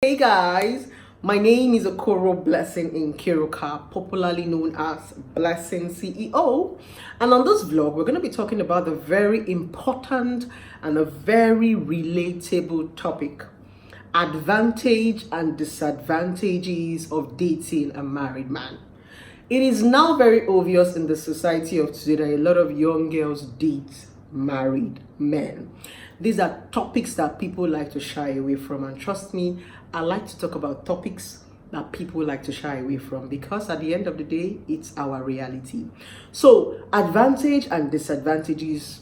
Hey guys, my name is Okoro Blessing in Kiruka, popularly known as Blessing CEO. And on this vlog, we're going to be talking about the very important and a very relatable topic: advantage and disadvantages of dating a married man. It is now very obvious in the society of today that a lot of young girls date married men. These are topics that people like to shy away from, and trust me, I like to talk about topics that people like to shy away from because at the end of the day, it's our reality. So, advantage and disadvantages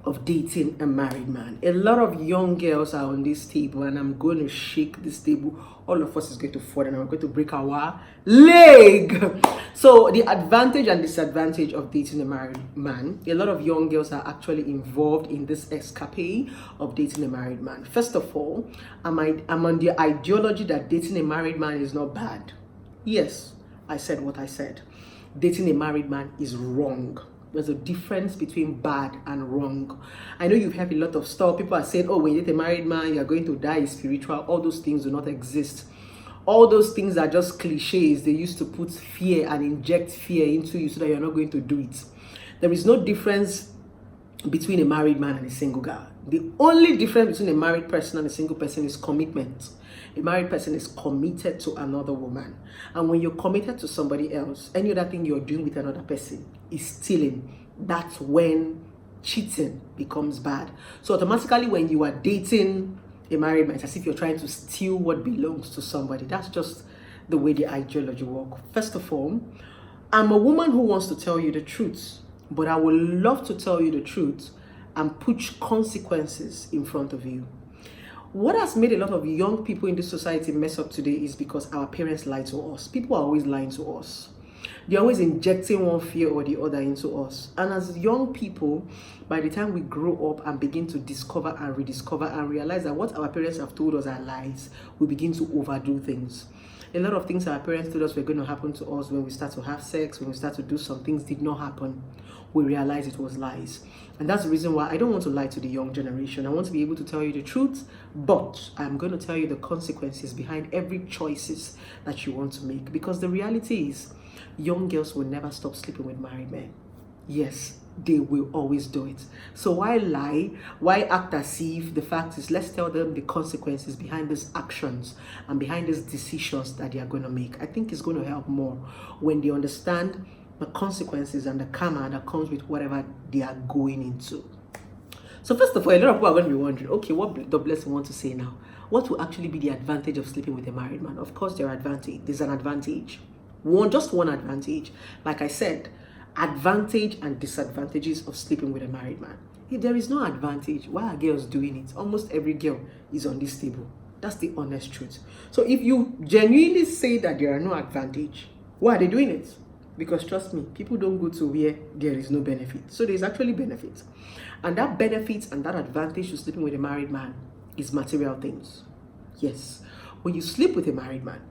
of dating a married man. A lot of young girls are on this table, and I'm going to shake this table. All of us is going to fall, and I'm going to break our leg. So the advantage and disadvantage of dating a married man. A lot of young girls are actually involved in this escapade of dating a married man. First of all, I'm on the ideology that dating a married man is not bad. Yes, I said what I said. Dating a married man is wrong. There's a difference between bad and wrong. I know you've heard a lot of stuff. People are saying, oh, when you date a married man, you're going to die spiritual. All those things do not exist. All those things are just cliches. They used to put fear and inject fear into you so that you're not going to do it. There is no difference between a married man and a single girl. The only difference between a married person and a single person is commitment. A married person is committed to another woman. And when you're committed to somebody else, any other thing you're doing with another person is stealing. That's when cheating becomes bad. So automatically when you are dating a married man, it's as if you're trying to steal what belongs to somebody. That's just the way the ideology works. First of all, I'm a woman who wants to tell you the truth, but I would love to tell you the truth and put consequences in front of you. What has made a lot of young people in this society mess up today is because our parents lie to us. People are always lying to us. They're always injecting one fear or the other into us. And as young people, by the time we grow up and begin to discover and rediscover and realize that what our parents have told us are lies, we begin to overdo things. A lot of things our parents told us were going to happen to us when we start to have sex, when we start to do some things did not happen. We realize it was lies. And that's the reason why I don't want to lie to the young generation. I want to be able to tell you the truth, but I'm going to tell you the consequences behind every choices that you want to make. Because the reality is, young girls will never stop sleeping with married men. Yes, they will always do it. So why lie? Why act as if? The fact is, let's tell them the consequences behind these actions and behind these decisions that they are going to make. I think it's going to help more when they understand the consequences and the karma that comes with whatever they are going into. So first of all, a lot of people are going to be wondering, okay, what the blessing want to say now? What will actually be the advantage of sleeping with a married man? Of course, there's an advantage. Just one advantage. Like I said, advantage and disadvantages of sleeping with a married man. If there is no advantage, why are girls doing it? Almost every girl is on this table. That's the honest truth. So if you genuinely say that there are no advantage, why are they doing it? Because trust me, people don't go to where there is no benefit. So there's actually benefit. And that benefit and that advantage to sleeping with a married man is material things. Yes. When you sleep with a married man,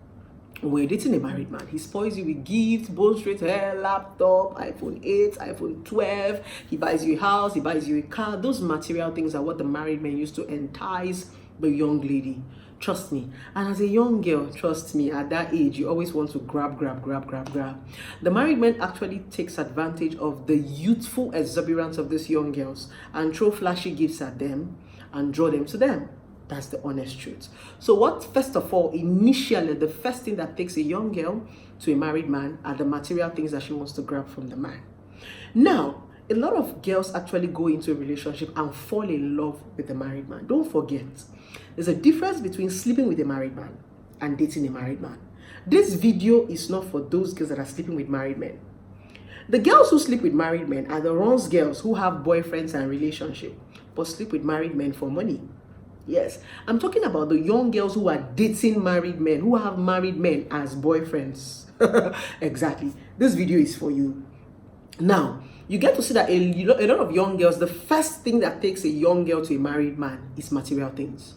when you're dating a married man, he spoils you with gifts, bone straight hair, laptop, iPhone 8, iPhone 12. He buys you a house, he buys you a car. Those material things are what the married man used to entice the young lady. Trust me. And as a young girl, trust me, at that age, you always want to grab. The married man actually takes advantage of the youthful exuberance of these young girls and throw flashy gifts at them and draw them to them. That's the honest truth. So first of all, initially, the first thing that takes a young girl to a married man are the material things that she wants to grab from the man. Now, a lot of girls actually go into a relationship and fall in love with a married man. Don't forget, there's a difference between sleeping with a married man and dating a married man. This video is not for those girls that are sleeping with married men. The girls who sleep with married men are the wrong girls who have boyfriends and relationships, but sleep with married men for money. Yes, I'm talking about the young girls who are dating married men, who have married men as boyfriends. Exactly. This video is for you. Now, you get to see that a lot of young girls, the first thing that takes a young girl to a married man is material things.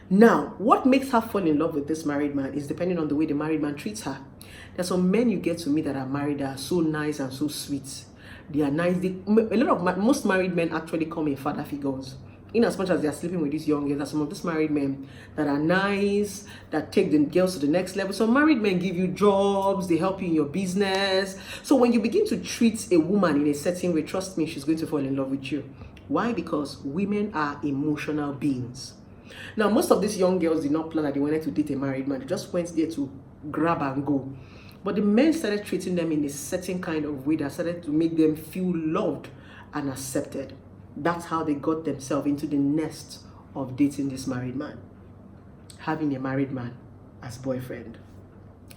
Now, what makes her fall in love with this married man is depending on the way the married man treats her. There's some men you get to meet that are married that are so nice and so sweet. They are nice. Most married men actually come in father figures. In as much as they are sleeping with these young girls, there are some of these married men that are nice, that take the girls to the next level. So married men give you jobs, they help you in your business. So when you begin to treat a woman in a certain way, trust me, she's going to fall in love with you. Why? Because women are emotional beings. Now, most of these young girls did not plan that they wanted to date a married man. They just went there to grab and go. But the men started treating them in a certain kind of way that started to make them feel loved and accepted. That's how they got themselves into the nest of dating this married man, having a married man as boyfriend.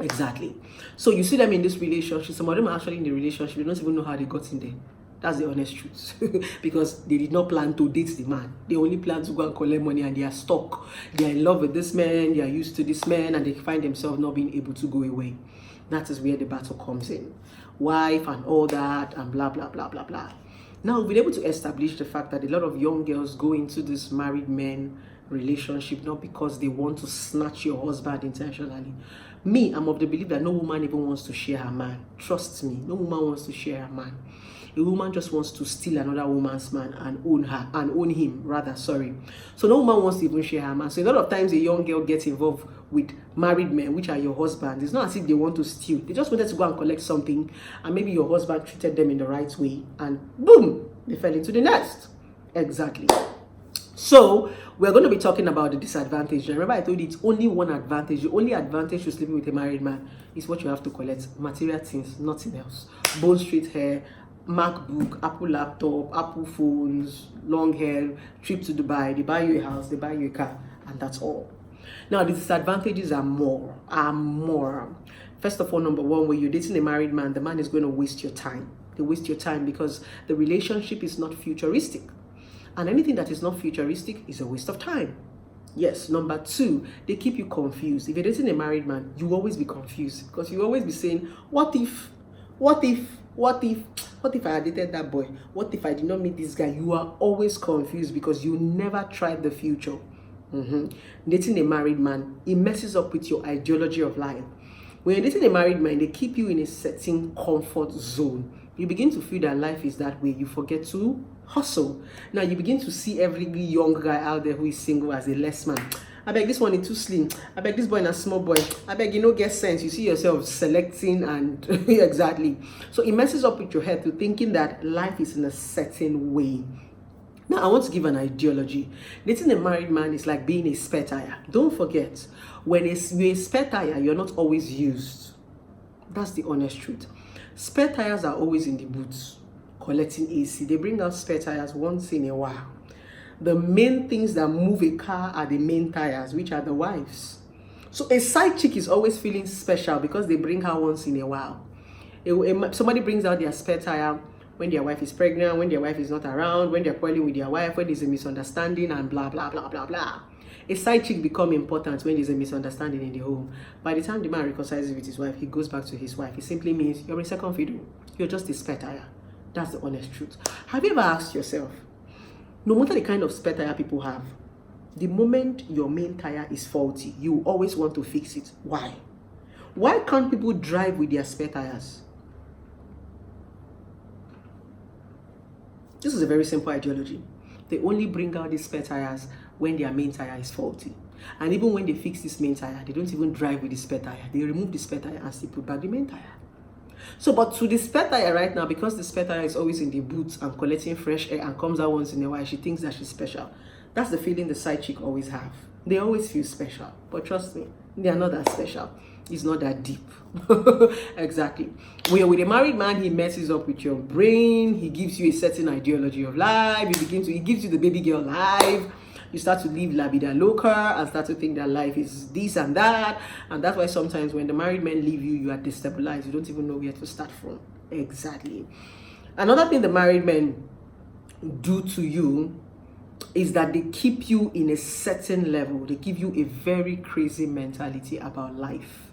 Exactly. So you see them in this relationship. Some of them are actually in the relationship. They don't even know how they got in there. That's the honest truth. Because they did not plan to date the man. They only plan to go and collect money, and they are stuck. They are in love with this man. They are used to this man, and they find themselves not being able to go away. That is where the battle comes in. Wife and all that and blah, blah, blah, blah, blah. Now, we've been able to establish the fact that a lot of young girls go into this married men relationship not because they want to snatch your husband intentionally. Me, I'm of the belief that no woman even wants to share her man. Trust me, no woman wants to share her man. A woman just wants to steal another woman's man and own her, and own him, rather, sorry. So no woman wants to even share her man. So a lot of times a young girl gets involved with married men, which are your husbands. It's not as if they want to steal. They just wanted to go and collect something, and maybe your husband treated them in the right way, and boom, they fell into the nest. Exactly. So we're going to be talking about the disadvantage. Remember, I told you it's only one advantage. The only advantage to sleeping with a married man is what you have to collect. Material things, nothing else. Bone straight hair, MacBook, Apple laptop, Apple phones, long hair, trip to Dubai. They buy you a house, they buy you a car, and that's all. Now, the disadvantages are more. First of all, number one, when you're dating a married man, the man is going to waste your time. They waste your time because the relationship is not futuristic. And anything that is not futuristic is a waste of time. Yes. Number two, they keep you confused. If you're dating a married man, you will always be confused because you always be saying, what if I had dated that boy? What if I did not meet this guy? You are always confused because you never tried the future. Dating a married man, it messes up with your ideology of life. When you're dating a married man, they keep you in a certain comfort zone. You begin to feel that life is that way. You forget to hustle. Now you begin to see every young guy out there who is single as a less man. I beg this one is too slim. I beg this boy is a small boy. I beg you know get sense. You see yourself selecting and exactly. So it messes up with your head to thinking that life is in a certain way. Now I want to give an ideology. Dating a married man is like being a spare tire. Don't forget, when you're a spare tire, you're not always used. That's the honest truth. Spare tires are always in the boots, collecting AC. They bring out spare tires once in a while. The main things that move a car are the main tires, which are the wives. So a side chick is always feeling special because they bring her once in a while. Somebody brings out their spare tire when their wife is pregnant, when their wife is not around, when they're quarreling with their wife, when there's a misunderstanding and blah, blah, blah, blah, blah. A side chick become important when there's a misunderstanding in the home. By the time the man reconciles with his wife, he goes back to his wife. It simply means you're a second fiddle. You're just a spare tire. That's the honest truth. Have you ever asked yourself, no matter the kind of spare tire people have, the moment your main tire is faulty, you always want to fix it. Why? Why can't people drive with their spare tires? This is a very simple ideology. They only bring out these spare tires when their main tire is faulty. And even when they fix this main tire, they don't even drive with the spare tire. They remove the spare tire and still put back the main tire. So, but to the spare tire right now, because the spare tire is always in the boots and collecting fresh air and comes out once in a while, she thinks that she's special. That's the feeling the side chick always have. They always feel special. But trust me, they are not that special. It's not that deep. Exactly. When you're with a married man, he messes up with your brain. He gives you a certain ideology of life. He gives you the baby girl life. You start to live la vida loca and start to think that life is this and that. And that's why sometimes when the married men leave you, you are destabilized. You don't even know where to start from. Exactly. Another thing the married men do to you is that they keep you in a certain level. They give you a very crazy mentality about life.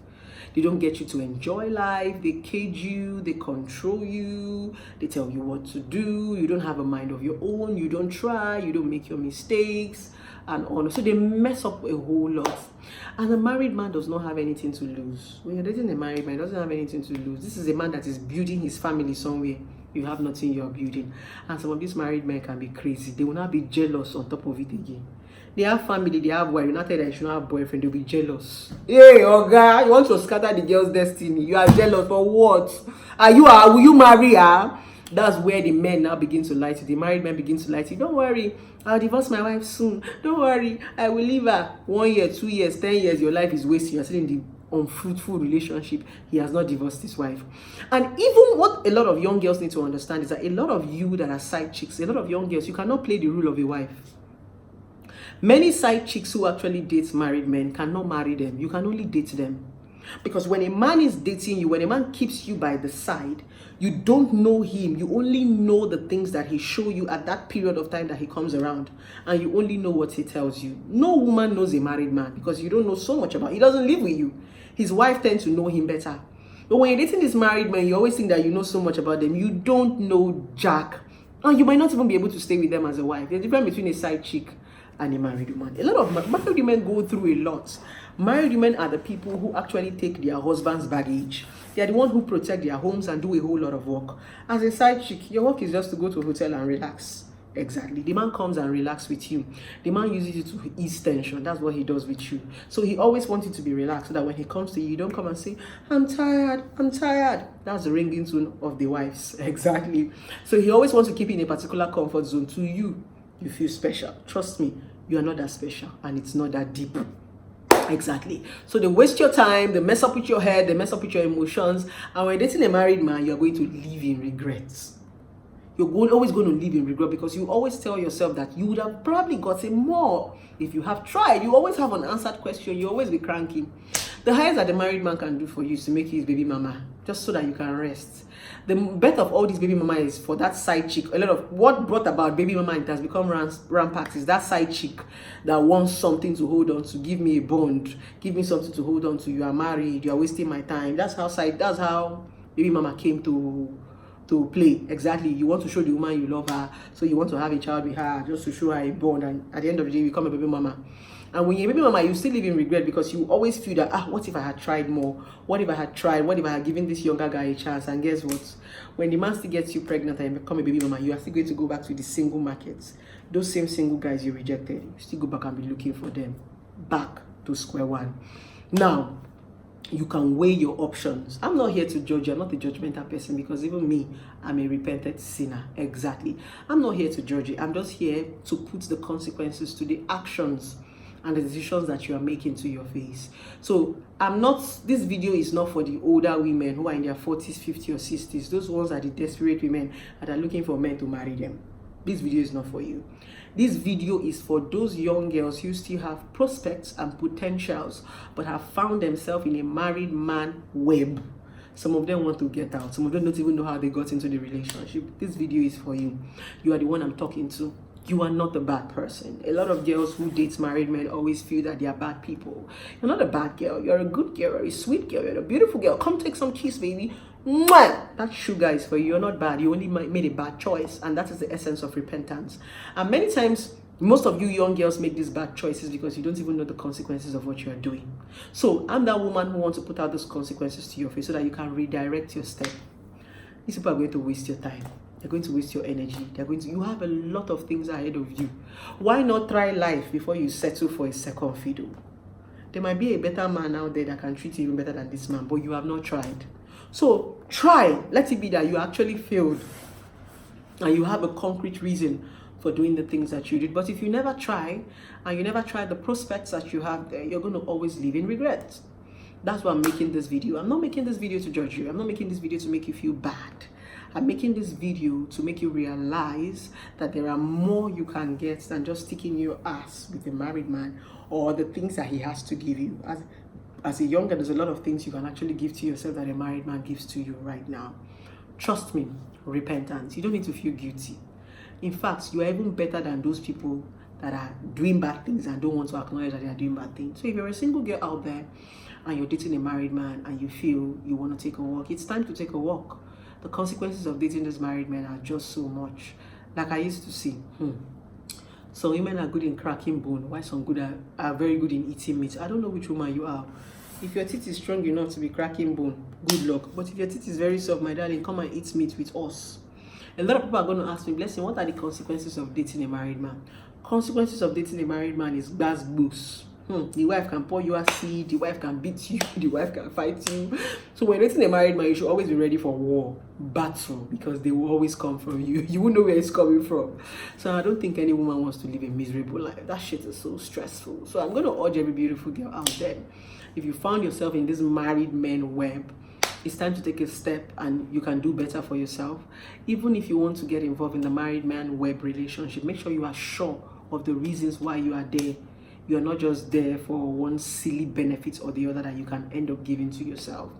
They don't get you to enjoy life. They cage you. They control you. They tell you what to do. You don't have a mind of your own. You don't try. You don't make your mistakes and on. So they mess up a whole lot. And a married man does not have anything to lose. When you're dating a married man, he doesn't have anything to lose. This is a man that is building his family somewhere. you have nothing you're building. And some of these married men can be crazy. They will not be jealous on top of it again. They have family, they have wife. You not tell that you should not have boyfriend, they'll be jealous. Hey, Oga, you want to scatter the girl's destiny. You are jealous for what? Will you marry her? That's where the men now begin to lie to you. The married men begin to lie to you. Don't worry, I'll divorce my wife soon. Don't worry, I will leave her. 1 year, 2 years, 10 years, your life is wasting. You're still in the unfruitful relationship. He has not divorced his wife. And even what a lot of young girls need to understand is that a lot of you that are side chicks, a lot of young girls, you cannot play the role of a wife. Many side chicks who actually date married men cannot marry them. You can only date them. Because when a man is dating you, when a man keeps you by the side, you don't know him. You only know the things that he shows you at that period of time that he comes around. And you only know what he tells you. No woman knows a married man because you don't know so much about him. He doesn't live with you. His wife tends to know him better. But when you're dating this married man, you always think that you know so much about them. You don't know jack. And you might not even be able to stay with them as a wife. There's a difference between a side chick and a married woman. A lot of married women go through a lot. Married women are the people who actually take their husband's baggage. They are the ones who protect their homes and do a whole lot of work. As a side chick, your work is just to go to a hotel and relax. Exactly. The man comes and relax with you. The man uses you to ease tension. That's what he does with you. So he always wants you to be relaxed so that when he comes to you, you don't come and say, I'm tired, I'm tired. That's the ringing tone of the wives. Exactly. So he always wants to keep you in a particular comfort zone. To you, you feel special. Trust me, you are not that special and it's not that deep. Exactly. So they waste your time, they mess up with your head, they mess up with your emotions. And when dating a married man, you're going to live in regrets. You're always going to live in regret because you always tell yourself that you would have probably gotten more if you have tried. You always have an unanswered question. You always be cranky. The highest that the married man can do for you is to make you his baby mama, just so that you can rest. The best of all these baby mama is for that side chick. A lot of what brought about baby mama, it has become rampant, is that side chick that wants something to hold on to. Give me a bond. Give me something to hold on to. You are married. You are wasting my time. That's how baby mama came to play. Exactly. You want to show the woman you love her, so you want to have a child with her just to show her a bond, and at the end of the day you become a baby mama. And when you're a baby mama, you still live in regret because you always feel that, what if I had tried more? What if I had tried? What if I had given this younger guy a chance? And guess what? When the man still gets you pregnant and you become a baby mama, you are still going to go back to the single market. Those same single guys you rejected, you still go back and be looking for them. Back to square one. Now, you can weigh your options. I'm not here to judge you. I'm not a judgmental person because even me, I'm a repentant sinner. Exactly. I'm not here to judge you. I'm just here to put the consequences to the actions and the decisions that you are making to your face. So this video is not for the older women who are in their 40s, 50s, or 60s. Those ones are the desperate women that are looking for men to marry them. This video is not for you. This video is for those young girls who still have prospects and potentials, but have found themselves in a married man web. Some of them want to get out. Some of them don't even know how they got into the relationship. This video is for you. You are the one I'm talking to. You are not a bad person. A lot of girls who date married men always feel that they are bad people. You're not a bad girl. You're a good girl. You're a sweet girl. You're a beautiful girl. Come take some kiss, baby. Mwah! That sugar is for you. You're not bad. You only made a bad choice. And that is the essence of repentance. And many times, most of you young girls make these bad choices because you don't even know the consequences of what you are doing. So I'm that woman who wants to put out those consequences to your face so that you can redirect your step. These people are going to waste your time. They're going to waste your energy. You have a lot of things ahead of you. Why not try life before you settle for a second fiddle? There might be a better man out there that can treat you even better than this man, but you have not tried. So try. Let it be that you actually failed and you have a concrete reason for doing the things that you did. But if you never try and you never try the prospects that you have there, you're going to always live in regret. That's why I'm making this video. I'm not making this video to judge you. I'm not making this video to make you feel bad. I'm making this video to make you realize that there are more you can get than just sticking your ass with a married man or the things that he has to give you. As a young girl, there's a lot of things you can actually give to yourself that a married man gives to you right now. Trust me, repentance. You don't need to feel guilty. In fact, you are even better than those people that are doing bad things and don't want to acknowledge that they are doing bad things. So if you're a single girl out there and you're dating a married man and you feel you want to take a walk, it's time to take a walk. The consequences of dating this married man are just so much. Like I used to see, some women are good in cracking bone, while some are very good in eating meat. I don't know which woman you are. If your teeth is strong enough to be cracking bone, good luck. But if your teeth is very soft, my darling, come and eat meat with us. A lot of people are going to ask me, Blessing, what are the consequences of dating a married man? Consequences of dating a married man is gas boost. The wife can pour you acid, the wife can beat you, the wife can fight you. So when dating a married man, you should always be ready for war, battle, because they will always come from you. You won't know where it's coming from. So I don't think any woman wants to live a miserable life. That shit is so stressful. So I'm going to urge every beautiful girl out there, if you found yourself in this married men web, it's time to take a step and you can do better for yourself. Even if you want to get involved in the married man web relationship, make sure you are sure of the reasons why you are there. You're not just there for one silly benefit or the other that you can end up giving to yourself.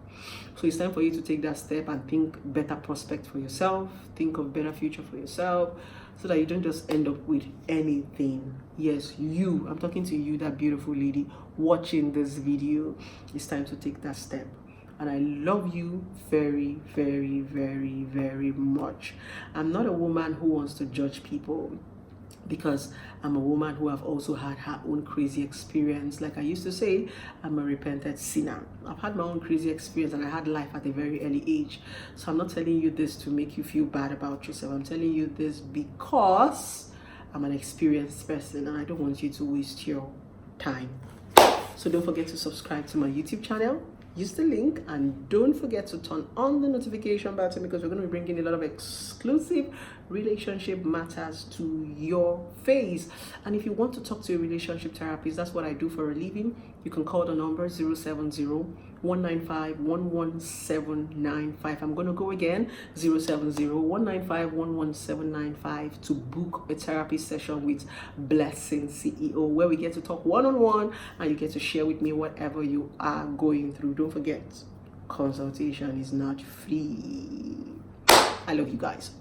So it's time for you to take that step and think better prospect for yourself, think of better future for yourself, so that you don't just end up with anything. Yes, you, I'm talking to you, that beautiful lady watching this video. It's time to take that step. And I love you very, very, very, very much. I'm not a woman who wants to judge people, because I'm a woman who have also had her own crazy experience. Like I used to say, I'm a repentant sinner. I've had my own crazy experience and I had life at a very early age. So I'm not telling you this to make you feel bad about yourself. I'm telling you this because I'm an experienced person and I don't want you to waste your time. So don't forget to subscribe to my YouTube channel. Use the link and don't forget to turn on the notification button, because we're going to be bringing a lot of exclusive relationship matters to your face. And if you want to talk to a relationship therapist, that's what I do for a living. You can call the number 070-195-11795. I'm going to go again, 070-195-11795, to book a therapy session with Blessing CEO, where we get to talk one-on-one and you get to share with me whatever you are going through. Don't forget, consultation is not free. I love you guys.